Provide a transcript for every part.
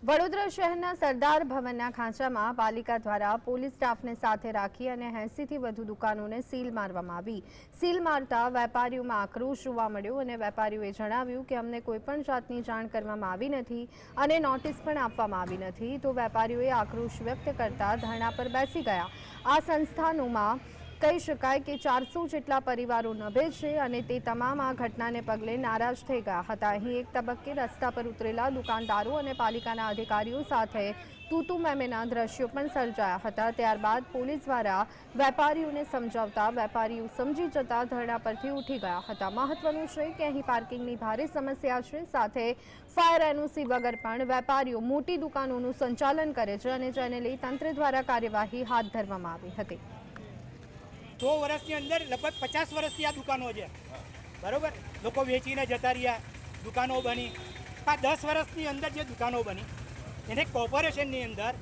વડોદરા શહેરના સરદાર ભવનના ખાંચામાં પાલિકા દ્વારા પોલીસ સ્ટાફને સાથે રાખી અને 80થી વધુ દુકાનોને સીલ મારવામાં આવી। સીલ મારતા વેપારીઓમાં આક્રોશ જોવા મળ્યો અને વેપારીઓએ જણાવ્યું કે અમને કોઈપણ જાતની જાણ કરવામાં આવી નથી અને નોટિસ પણ આપવામાં આવી નથી। તો વેપારીઓએ આક્રોશ વ્યક્ત કરતા ધરણા પર બેસી ગયા। આ સંસ્થાનોમાં કહી શકાય કે 400 જેટલા પરિવારો નભે છે અને તે તમામ આ ઘટનાને પગલે નારાજ થઈ ગયા હતા। અહીં એક તબક્કે રસ્તા પર ઉતરેલા દુકાનદારો અને પાલિકાના અધિકારીઓ સાથે તૂતુ મેમેના દ્રશ્યો પણ સર્જાયા હતા। ત્યારબાદ પોલીસ દ્વારા વેપારીઓને સમજાવતા વેપારીઓ સમજી જતા ધરણા પરથી ઉઠી ગયા હતા। મહત્વનું છે કે અહીં પાર્કિંગની ભારે સમસ્યા છે, સાથે ફાયર એનઓસી વગર પણ વેપારીઓ મોટી દુકાનોનું સંચાલન કરે છે અને જેને લઈ તંત્ર દ્વારા કાર્યવાહી હાથ ધરવામાં આવી હતી। 100 વર્ષની અંદર લગભગ 50 વર્ષથી આ દુકાનો છે, બરાબર। લોકો વેચીને જતા રહ્યા, દુકાનો બની। આ 10 વર્ષની અંદર જે દુકાનો બની એને કોર્પોરેશનની અંદર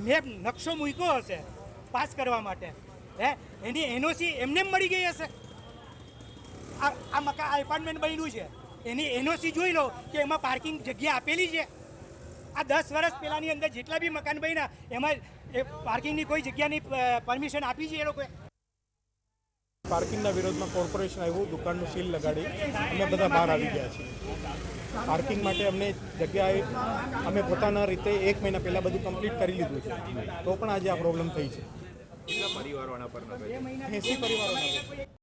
મેં નકશો મૂક્યો હશે પાસ કરવા માટે, એની એનઓસી એમને મળી ગઈ હશે। આ મકાન આ એપાર્ટમેન્ટ બન્યું છે, એની એનઓસી જોઈ લો કે એમાં પાર્કિંગ જગ્યા આપેલી છે। આ 10 વર્ષ પહેલાંની અંદર જેટલા બી મકાન બન્યા એમાં એ પાર્કિંગની કોઈ જગ્યાની પરમિશન આપી છે એ લોકોએ। પાર્કિંગના વિરોધમાં કોર્પોરેશન આવ્યું, દુકાનનું સીલ લગાડી અમે બધા બહાર આવી ગયા છીએ। પાર્કિંગ માટે અમને જગ્યાએ અમે પોતાના રીતે 1 મહિના પહેલાં બધું કમ્પ્લીટ કરી લીધું છે, તો પણ આજે આ પ્રોબ્લેમ થઈ છે। 80 પરિવારોના પર 80 પરિવારો